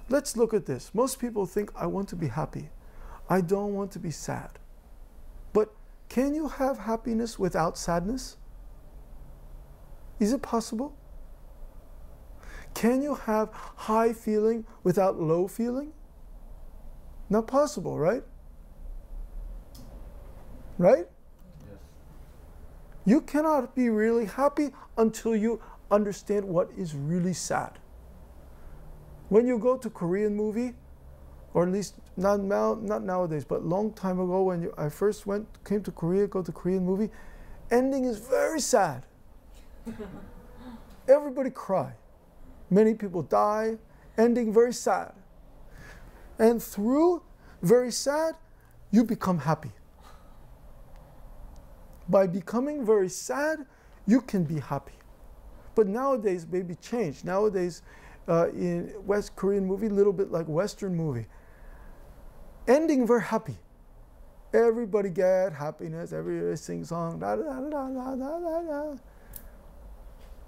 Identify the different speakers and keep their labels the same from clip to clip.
Speaker 1: let's look at this. Most people think, I want to be happy. I don't want to be sad. But can you have happiness without sadness? Is it possible? Can you have high feeling without low feeling? Not possible, right? Right?
Speaker 2: Yes.
Speaker 1: You cannot be really happy until you understand what is really sad. When you go to Korean movie, or at least not nowadays, but long time ago when I first came to Korea, go to Korean movie, ending is very sad. Everybody cry. Many people die, ending very sad. And through very sad, you become happy. By becoming very sad, you can be happy. But nowadays, maybe changed. Nowadays, in West Korean movie, a little bit like Western movie. Ending very happy. Everybody get happiness, everybody sing song, da, da, da, da, da, da, da.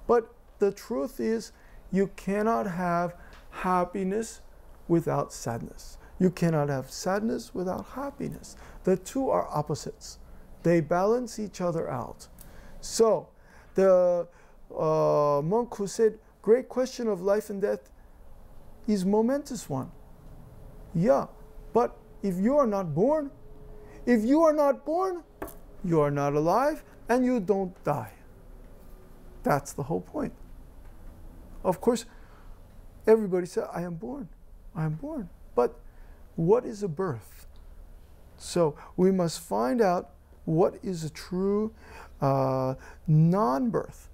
Speaker 1: But the truth is, you cannot have happiness without sadness. You cannot have sadness without happiness. The two are opposites. They balance each other out. So, the monk who said, great question of life and death is momentous one. Yeah, but if you are not born, you are not alive, and you don't die. That's the whole point. Of course, everybody said, I am born. But what is a birth? So we must find out what is a true non-birth.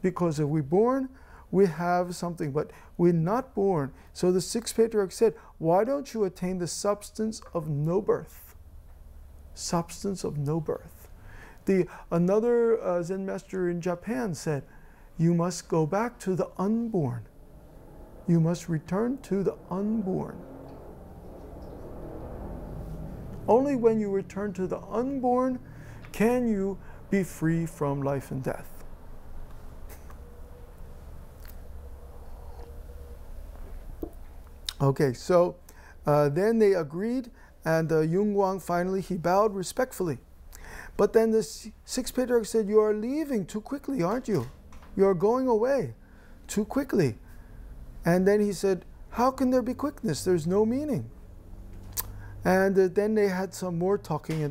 Speaker 1: Because if we're born, we have something, but we're not born. So the sixth patriarch said, why don't you attain the substance of no birth? Substance of no birth. Another Zen master in Japan said, you must go back to the unborn. You must return to the unborn. Only when you return to the unborn can you be free from life and death. Okay, so then they agreed, and Yung Guang finally, he bowed respectfully. But then the sixth patriarch said, you are leaving too quickly, aren't you? You are going away too quickly. And then he said, how can there be quickness? There's no meaning. And then they had some more talking.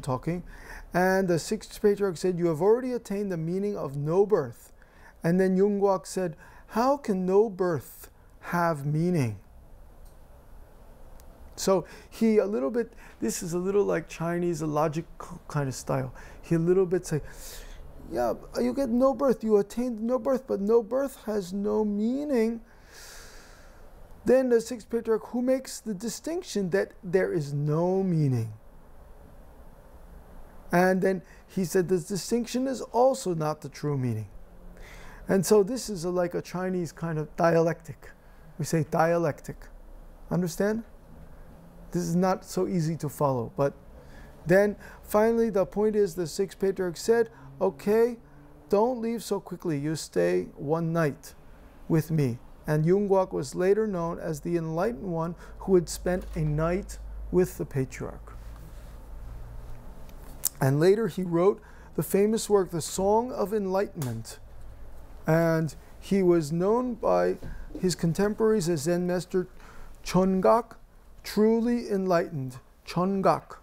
Speaker 1: And the sixth patriarch said, you have already attained the meaning of no birth. And then Yung Guang said, how can no birth have meaning? So he this is a little like Chinese, a logical kind of style. He a little bit say, yeah, you get no birth, you attained no birth, but no birth has no meaning. Then the sixth patriarch, who makes the distinction that there is no meaning. And then he said this distinction is also not the true meaning. And so this is like a Chinese kind of dialectic. We say dialectic. Understand? This is not so easy to follow. But then finally the point is the sixth patriarch said, okay, don't leave so quickly. You stay one night with me. And Yung Guang was later known as the enlightened one who had spent a night with the patriarch. And later he wrote the famous work, The Song of Enlightenment. And he was known by his contemporaries as Zen Master Chongak, truly enlightened. Chongak,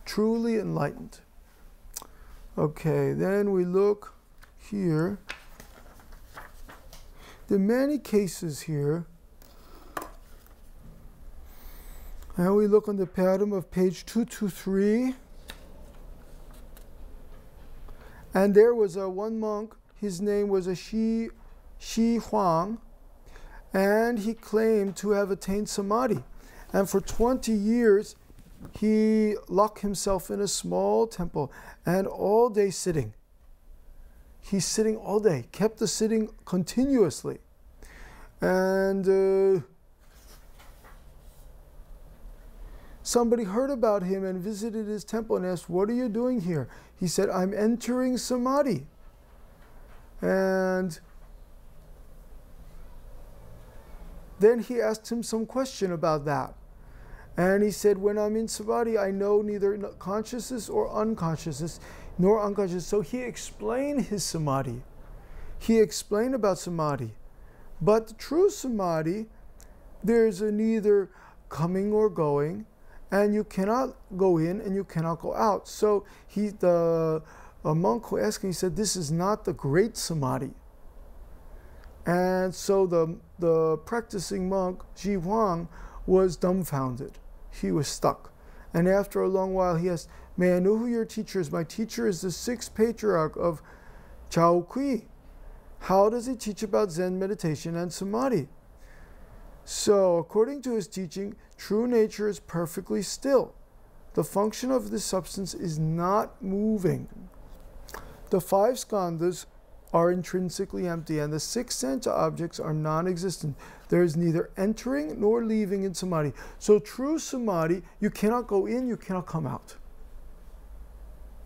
Speaker 1: truly enlightened. Okay, then we look here. There are many cases here. And we look on the bottom of page 223. And there was one monk, his name was Shi Huang, and he claimed to have attained samadhi. And for 20 years, he locked himself in a small temple and all day sitting. He's sitting all day, kept the sitting continuously. And somebody heard about him and visited his temple and asked, what are you doing here? He said, I'm entering samadhi. And then he asked him some question about that. And he said, when I'm in samadhi, I know neither consciousness or unconsciousness, nor unconscious. So he explained his samadhi. He explained about samadhi. But the true samadhi, there's a neither coming or going, and you cannot go in and you cannot go out. So a monk who asked him, he said, this is not the great samadhi. And so the practicing monk, Ji Huang, was dumbfounded. He was stuck. And after a long while, he asked, may I know who your teacher is? My teacher is the sixth patriarch of Chao Kui. How does he teach about Zen meditation and samadhi? So, according to his teaching, true nature is perfectly still. The function of this substance is not moving. The five skandhas are intrinsically empty, and the six sense objects are non-existent. There is neither entering nor leaving in samadhi. So true samadhi, you cannot go in, you cannot come out.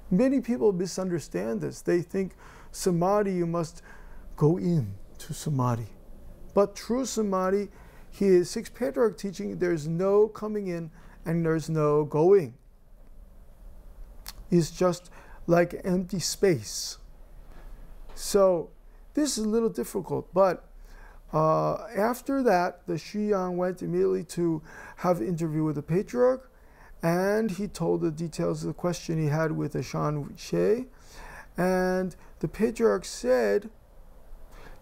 Speaker 1: Many people misunderstand this. They think samadhi, you must go in to samadhi. But true samadhi, his sixth patriarch teaching, there's no coming in and there's no going. It's just like empty space. So this is a little difficult, but after that, the Shuyang went immediately to have an interview with the patriarch, and he told the details of the question he had with the Shan She, and the patriarch said,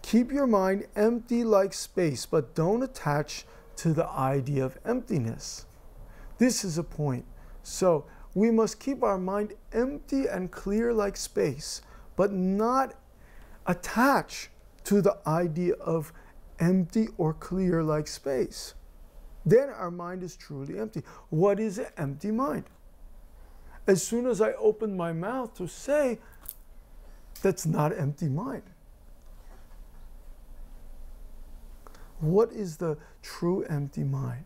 Speaker 1: keep your mind empty like space, but don't attach to the idea of emptiness. This is a point. So we must keep our mind empty and clear like space, but not attach to the idea of empty or clear like space. Then our mind is truly empty. What is an empty mind? As soon as I open my mouth to say, that's not an empty mind. What is the true empty mind?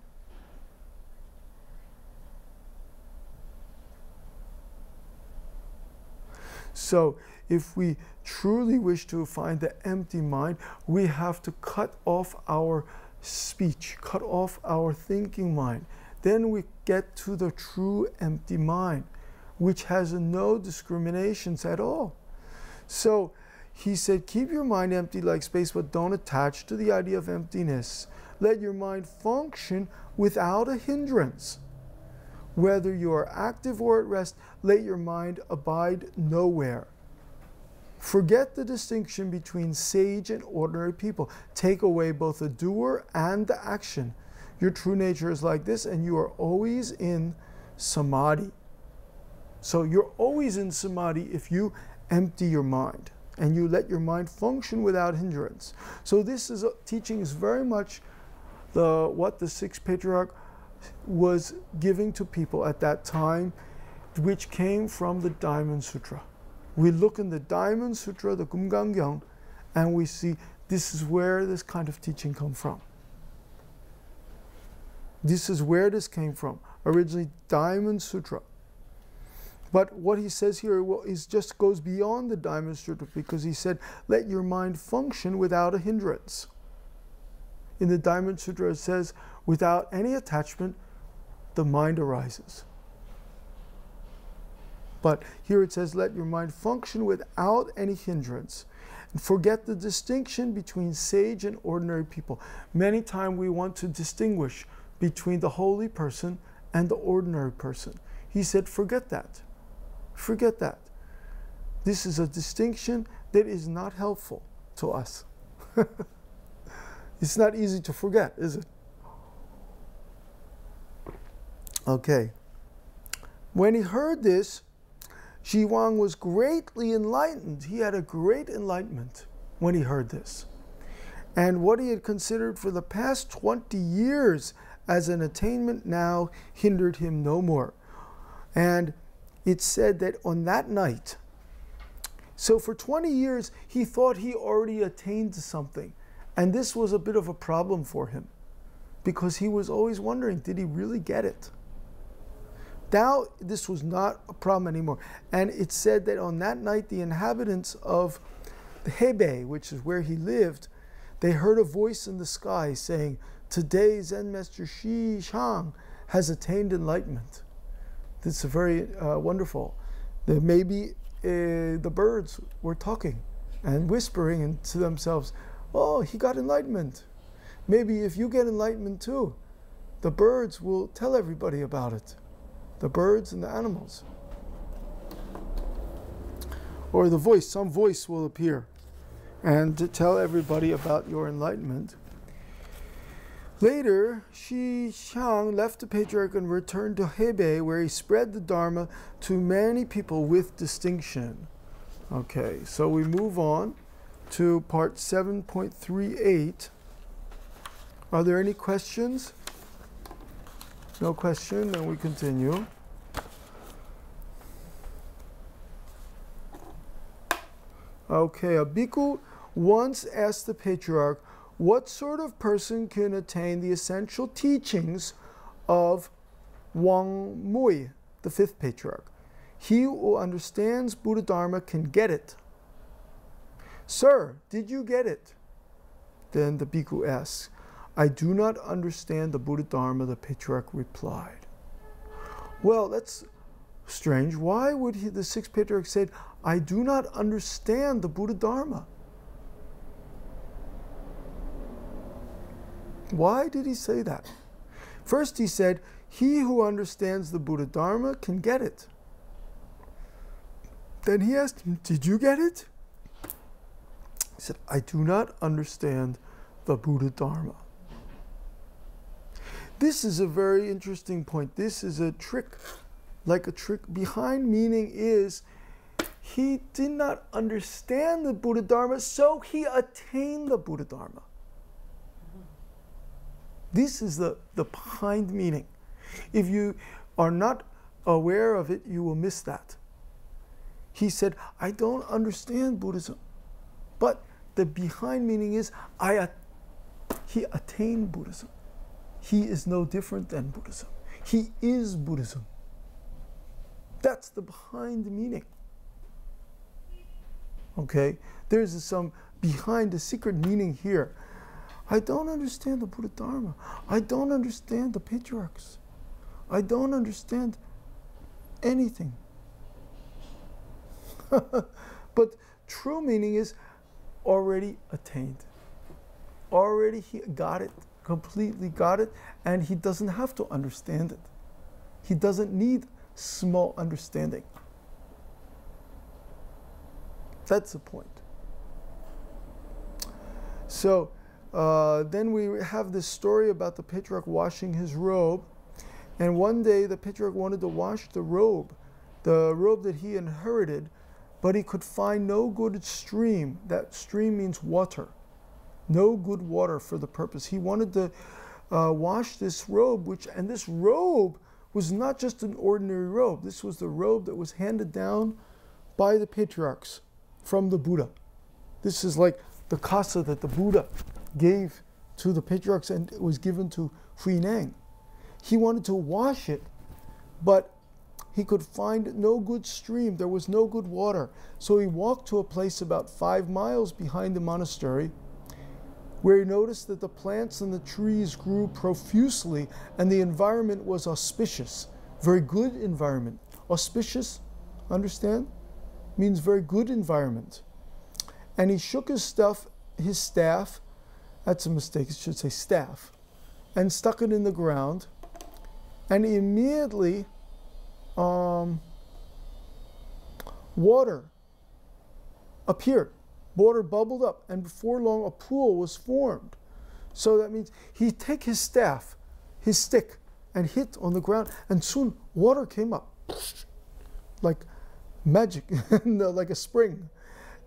Speaker 1: So if we truly wish to find the empty mind, we have to cut off our speech, cut off our thinking mind. Then we get to the true empty mind, which has no discriminations at all. So he said, keep your mind empty like space, but don't attach to the idea of emptiness. Let your mind function without a hindrance. Whether you are active or at rest, let your mind abide nowhere. Forget the distinction between sage and ordinary people. Take away both the doer and the action. Your true nature is like this, and you are always in samadhi. So you're always in samadhi if you empty your mind and you let your mind function without hindrance. So this teaching is very much what the sixth patriarch was giving to people at that time, which came from the Diamond Sutra. We look in the Diamond Sutra, the Gumgangyang, and we see this is where this kind of teaching comes from. This is where this came from. Originally, Diamond Sutra. But what he says here is just goes beyond the Diamond Sutra, because he said, let your mind function without a hindrance. In the Diamond Sutra it says, without any attachment, the mind arises. But here it says, let your mind function without any hindrance. And forget the distinction between sage and ordinary people. Many times we want to distinguish between the holy person and the ordinary person. He said, forget that. Forget that. This is a distinction that is not helpful to us. It's not easy to forget, is it? Okay. When he heard this, Ji Huang was greatly enlightened. He had a great enlightenment when he heard this. And what he had considered for the past 20 years as an attainment now hindered him no more. And it's said that on that night, so for 20 years, he thought he already attained to something. And this was a bit of a problem for him, because he was always wondering, did he really get it? Now, this was not a problem anymore. And it's said that on that night, the inhabitants of the Hebei, which is where he lived, they heard a voice in the sky saying, today Zen Master Shi Shang has attained enlightenment. This is very wonderful. That maybe the birds were talking and whispering to themselves, oh, he got enlightenment. Maybe if you get enlightenment too, the birds will tell everybody about it. The birds and the animals. Or the voice, some voice will appear and to tell everybody about your enlightenment. Later, Shi Shang left the patriarch and returned to Hebei, where he spread the Dharma to many people with distinction. Okay, so we move on to part 7.38. Are there any questions? No question, then we continue. Okay, a bhikkhu once asked the patriarch, what sort of person can attain the essential teachings of Wang Mui, the fifth patriarch? He who understands Buddha Dharma can get it. Sir, did you get it? Then the bhikkhu asks, I do not understand the Buddha Dharma, the patriarch replied. Well, that's strange. Why would the sixth patriarch say, I do not understand the Buddha Dharma? Why did he say that? First he said, he who understands the Buddha Dharma can get it. Then he asked him, did you get it? He said, I do not understand the Buddha Dharma. This is a very interesting point. This is a trick, like a trick. Behind meaning is he did not understand the Buddha Dharma, so he attained the Buddha Dharma. This is the behind meaning. If you are not aware of it, you will miss that. He said, I don't understand Buddhism. But the behind meaning is he attained Buddhism. He is no different than Buddhism. He is Buddhism. That's the behind meaning. Okay? There's some behind the secret meaning here. I don't understand the Buddha Dharma. I don't understand the patriarchs. I don't understand anything. But true meaning is already attained. Already he got it, completely got it, and he doesn't have to understand it. He doesn't need small understanding. That's the point. So then we have this story about the patriarch washing his robe. And one day the patriarch wanted to wash the robe that he inherited, but he could find no good stream. That stream means water. No good water for the purpose. He wanted to wash this robe, and this robe was not just an ordinary robe. This was the robe that was handed down by the patriarchs from the Buddha. This is like the kasa that the Buddha gave to the patriarchs and it was given to Huineng. He wanted to wash it, but he could find no good stream. There was no good water. So he walked to a place about 5 miles behind the monastery, where he noticed that the plants and the trees grew profusely and the environment was auspicious. Very good environment. Auspicious, understand? Means very good environment. And he shook his staff, that's a mistake, it should say staff, and stuck it in the ground, and immediately water appeared. Water bubbled up, and before long a pool was formed. So that means he'd take his staff, his stick, and hit on the ground, and soon water came up, like magic, like a spring.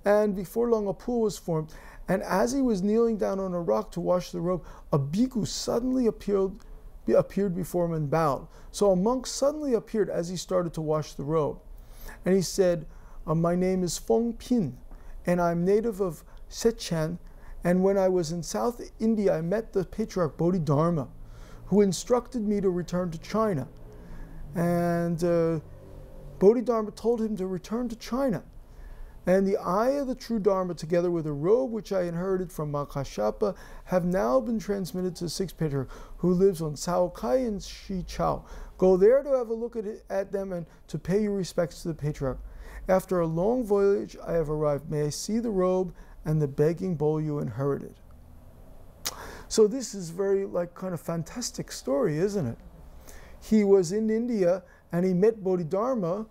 Speaker 1: And before long a pool was formed. And as he was kneeling down on a rock to wash the robe, a bhikkhu suddenly appeared before him and bowed. So a monk suddenly appeared as he started to wash the robe. And he said, my name is Feng Pin, and I'm native of Sechan. And when I was in South India, I met the patriarch Bodhidharma, who instructed me to return to China. And Bodhidharma told him to return to China. And the eye of the true Dharma, together with a robe which I inherited from Makashapa, have now been transmitted to the sixth patriarch, who lives on Sao Kai and Shi Chao. Go there to have a look at them and to pay your respects to the patriarch. After a long voyage, I have arrived. May I see the robe and the begging bowl you inherited. So this is very kind of fantastic story, isn't it? He was in India and he met Bodhidharma,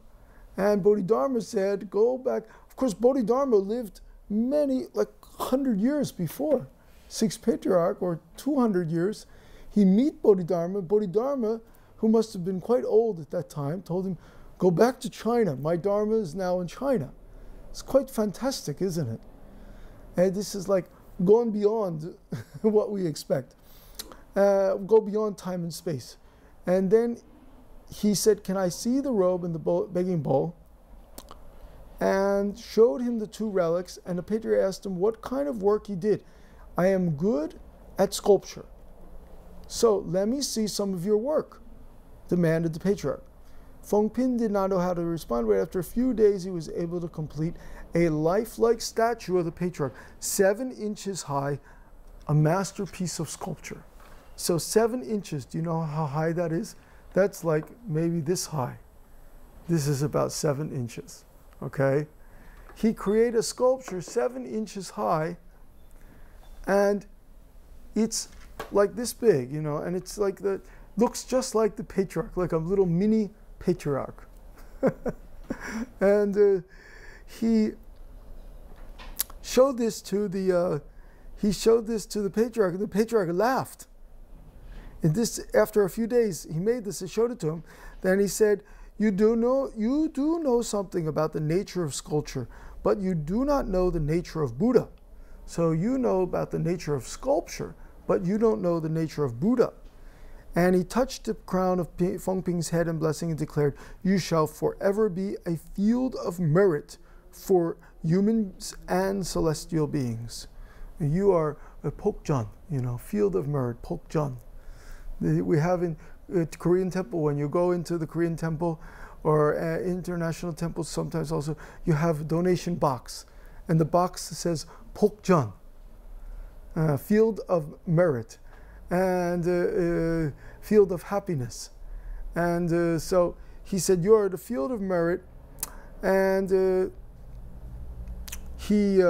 Speaker 1: and Bodhidharma said, go back. Of course, Bodhidharma lived 100 years before sixth patriarch, or 200 years. He met Bodhidharma. Bodhidharma, who must have been quite old at that time, told him, go back to China. My Dharma is now in China. It's quite fantastic, isn't it? And this is like gone beyond what we expect. Go beyond time and space. And then he said, can I see the robe and the begging bowl? And showed him the two relics, and the patriarch asked him what kind of work he did. I am good at sculpture, so let me see some of your work, demanded the patriarch. Feng Pin did not know how to respond, but after a few days he was able to complete a lifelike statue of the patriarch, 7 inches high, a masterpiece of sculpture. So 7 inches, do you know how high that is? That's like maybe this high. This is about 7 inches. Okay, he created a sculpture 7 inches high, and it's like this big, and it's like looks just like the patriarch, like a little mini patriarch. And he showed this to the patriarch, and the patriarch laughed. And this, after a few days, he made this and showed it to him. Then he said, You do know something about the nature of sculpture, but you do not know the nature of Buddha. So you know about the nature of sculpture, but you don't know the nature of Buddha. And he touched the crown of Feng Ping's head in blessing and declared, you shall forever be a field of merit for humans and celestial beings. You are a Pokjan, field of merit, Pokjan. We have in Korean temple, when you go into the Korean temple or international temples, sometimes also you have a donation box, and the box says Pokjan, field of merit, and field of happiness. And so he said, you are the field of merit, and he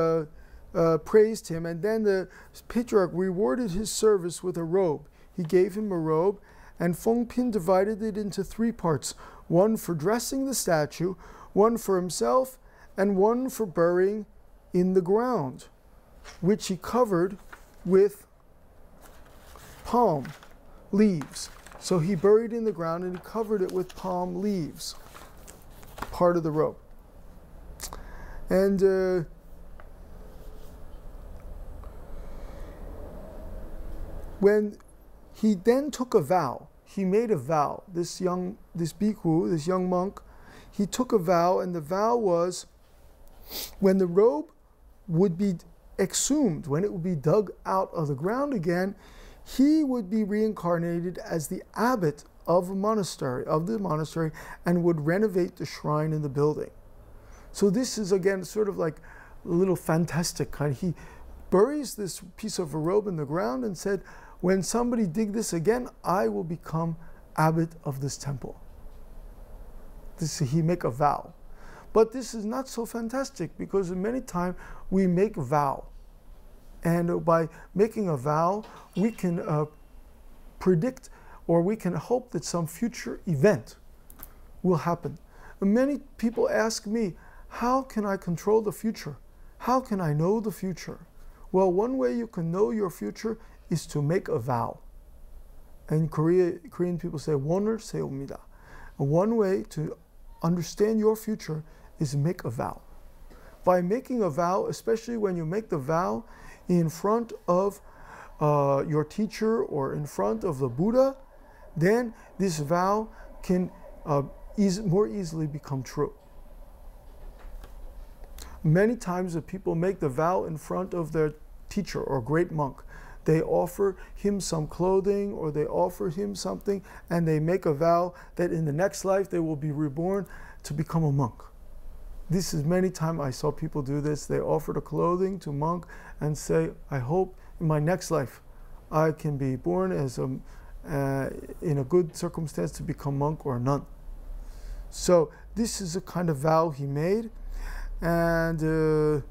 Speaker 1: praised him, and then the patriarch rewarded his service with a robe. He gave him a robe, and Feng Pin divided it into 3 parts, one for dressing the statue, one for himself, and one for burying in the ground, which he covered with palm leaves. So he buried in the ground and he covered it with palm leaves, part of the robe. And when he then took a vow, he made a vow, this bhikkhu, this young monk, he took a vow, and the vow was, when the robe would be exhumed, when it would be dug out of the ground again, he would be reincarnated as the abbot of the monastery, and would renovate the shrine in the building. So this is, again, sort of like a little fantastic kind. He buries this piece of a robe in the ground and said, when somebody dig this again, I will become abbot of this temple. He make a vow. But this is not so fantastic, because many times we make a vow. And by making a vow, we can predict, or we can hope that some future event will happen. And many people ask me, how can I control the future? How can I know the future? Well, one way you can know your future is to make a vow. And Korean people say, 원을 세웁니다. One way to understand your future is make a vow. By making a vow, especially when you make the vow in front of your teacher or in front of the Buddha, then this vow can more easily become true. Many times the people make the vow in front of their teacher or great monk. They offer him some clothing, or they offer him something, and they make a vow that in the next life they will be reborn to become a monk. This is many times I saw people do this. They offer the clothing to monk and say, I hope in my next life I can be born as in a good circumstance to become monk or nun. So this is a kind of vow he made. And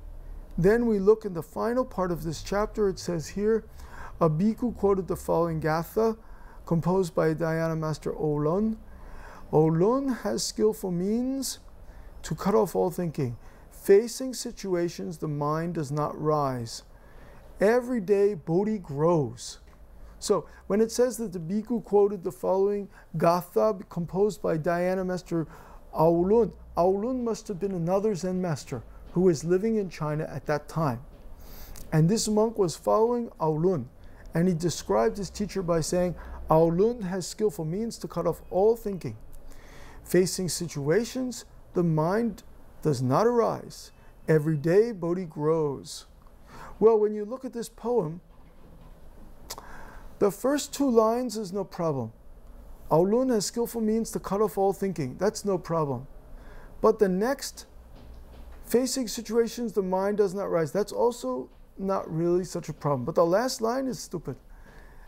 Speaker 1: then we look in the final part of this chapter. It says here, a bhikkhu quoted the following gatha composed by Dhyana Master Olun. Olun has skillful means to cut off all thinking. Facing situations, the mind does not rise. Every day, Bodhi grows. So, when it says that the bhikkhu quoted the following gatha composed by Dhyana Master Aulun, Aulun must have been another Zen master who was living in China at that time. And this monk was following Aulun, and he described his teacher by saying, Aulun has skillful means to cut off all thinking. Facing situations, the mind does not arise. Every day, Bodhi grows. Well, when you look at this poem, the first two lines is no problem. Aulun has skillful means to cut off all thinking. That's no problem. But the next, facing situations, the mind does not rise. That's also not really such a problem. But the last line is stupid.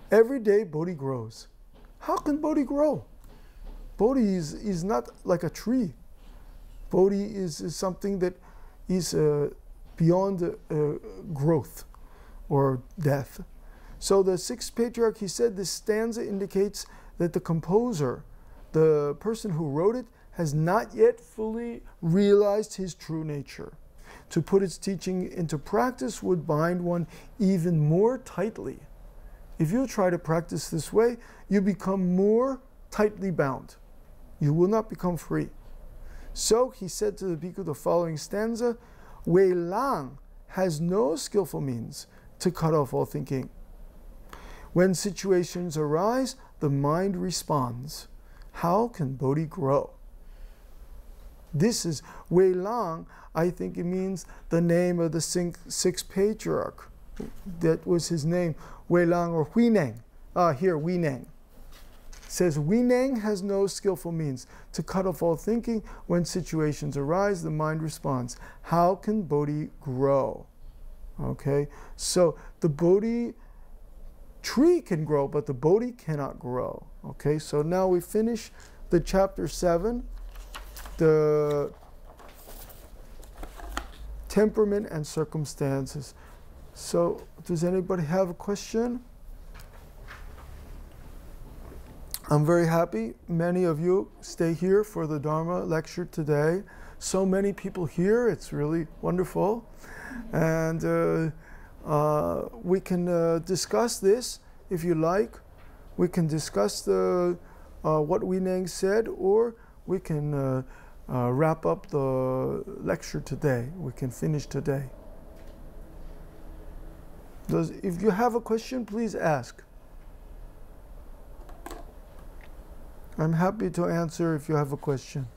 Speaker 1: Every day, Bodhi grows. How can Bodhi grow? Bodhi is not like a tree. Bodhi is something that is beyond growth or death. So the sixth patriarch, he said this stanza indicates that the composer, the person who wrote it, has not yet fully realized his true nature. To put its teaching into practice would bind one even more tightly. If you try to practice this way, you become more tightly bound. You will not become free. So he said to the bhikkhu the following stanza, Wei Lang has no skillful means to cut off all thinking. When situations arise, the mind responds. How can Bodhi grow? This is Wei Lang. I think it means the name of the sixth patriarch. That was his name, Wei Lang or Hui Neng. Here, Hui Neng. Says Hui Neng has no skillful means to cut off all thinking. When situations arise, the mind responds. How can Bodhi grow? Okay, so the Bodhi tree can grow, but the Bodhi cannot grow. Okay, so now we finish the chapter 7, the temperament and circumstances. So, does anybody have a question? I'm very happy many of you stay here for the Dharma lecture today. So many people here, it's really wonderful. And we can discuss this if you like. We can discuss the what Hui Neng said, or we can wrap up the lecture today. We can finish today. If you have a question, please ask. I'm happy to answer if you have a question.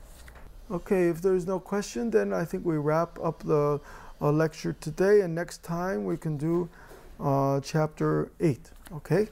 Speaker 1: Okay, if there's no question, then I think we wrap up the lecture today, and next time we can do chapter 8. Okay?